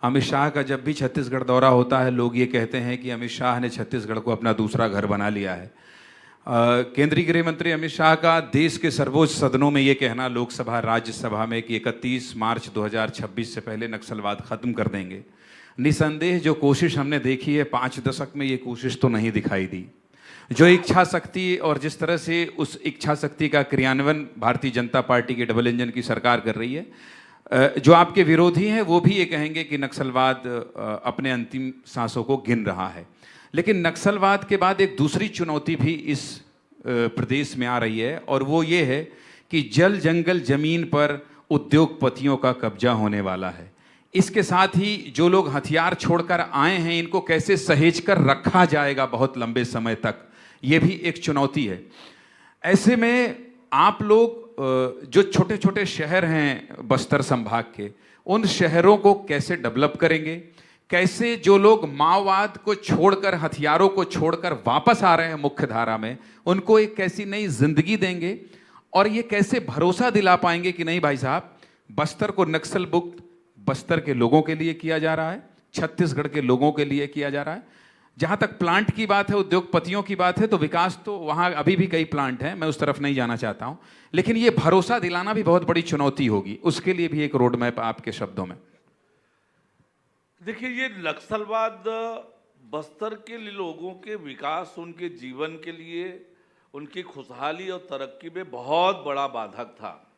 अमित शाह का जब भी छत्तीसगढ़ दौरा होता है, लोग ये कहते हैं कि अमित शाह ने छत्तीसगढ़ को अपना दूसरा घर बना लिया है। केंद्रीय गृह मंत्री अमित शाह का देश के सर्वोच्च सदनों में ये कहना, लोकसभा राज्यसभा में, कि 31 मार्च 2026 से पहले नक्सलवाद खत्म कर देंगे, निसंदेह जो कोशिश हमने देखी है 5 दशक में, ये कोशिश तो नहीं दिखाई दी। जो इच्छा शक्ति और जिस तरह से उस इच्छा शक्ति का क्रियान्वयन भारतीय जनता पार्टी की डबल इंजन की सरकार कर रही है, जो आपके विरोधी हैं वो भी ये कहेंगे कि नक्सलवाद अपने अंतिम सांसों को गिन रहा है। लेकिन नक्सलवाद के बाद एक दूसरी चुनौती भी इस प्रदेश में आ रही है, और वो ये है कि जल जंगल जमीन पर उद्योगपतियों का कब्जा होने वाला है। इसके साथ ही जो लोग हथियार छोड़कर आए हैं, इनको कैसे सहेज कर रखा जाएगा बहुत लंबे समय तक, ये भी एक चुनौती है। ऐसे में आप लोग जो छोटे छोटे शहर हैं बस्तर संभाग के, उन शहरों को कैसे डेवलप करेंगे? कैसे जो लोग माओवाद को छोड़कर, हथियारों को छोड़कर वापस आ रहे हैं मुख्य धारा में, उनको एक कैसी नई जिंदगी देंगे? और ये कैसे भरोसा दिला पाएंगे कि नहीं भाई साहब, बस्तर को नक्सल मुक्त बस्तर के लोगों के लिए किया जा रहा है, छत्तीसगढ़ के लोगों के लिए किया जा रहा है। जहां तक प्लांट की बात है, उद्योगपतियों की बात है, तो विकास तो वहां अभी भी कई प्लांट हैं, मैं उस तरफ नहीं जाना चाहता हूं, लेकिन ये भरोसा दिलाना भी बहुत बड़ी चुनौती होगी। उसके लिए भी एक रोड मैप आपके शब्दों में। देखिए, ये नक्सलवाद बस्तर के लोगों के विकास, उनके जीवन के लिए, उनकी खुशहाली और तरक्की में बहुत बड़ा बाधक था।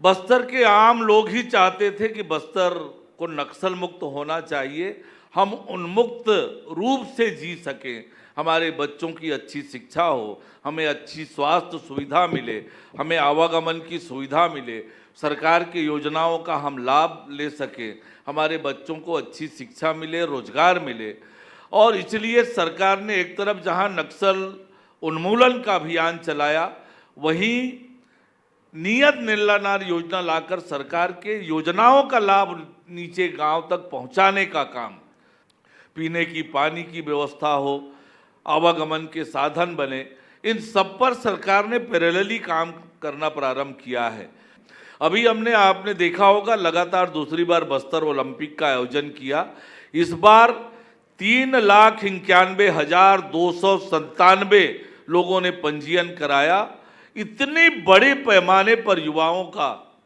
बस्तर के आम लोग ही चाहते थे कि बस्तर को नक्सल मुक्त होना चाहिए, हम उन्मुक्त रूप से जी सकें, हमारे बच्चों की अच्छी शिक्षा हो, हमें अच्छी स्वास्थ्य सुविधा मिले, हमें आवागमन की सुविधा मिले, सरकार की योजनाओं का हम लाभ ले सकें, हमारे बच्चों को अच्छी शिक्षा मिले, रोजगार मिले। और इसलिए सरकार ने एक तरफ जहां नक्सल उन्मूलन का अभियान चलाया, वहीं नियत नीलानार योजना लाकर सरकार के योजनाओं का लाभ नीचे गांव तक पहुंचाने का काम, पीने की पानी की व्यवस्था हो, आवागमन के साधन बने, इन सब पर सरकार ने पैरेलली काम करना प्रारंभ किया है। अभी आपने देखा होगा, लगातार दूसरी बार बस्तर ओलंपिक का आयोजन किया। इस बार 3,91,297 लोगों ने पंजीयन कराया। इतने बड़े पैमाने पर युवाओं का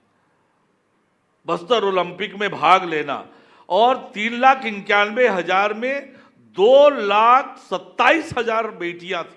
बस्तर ओलंपिक में भाग लेना, और 3,91,000 में 2,27,000 बेटियां थी।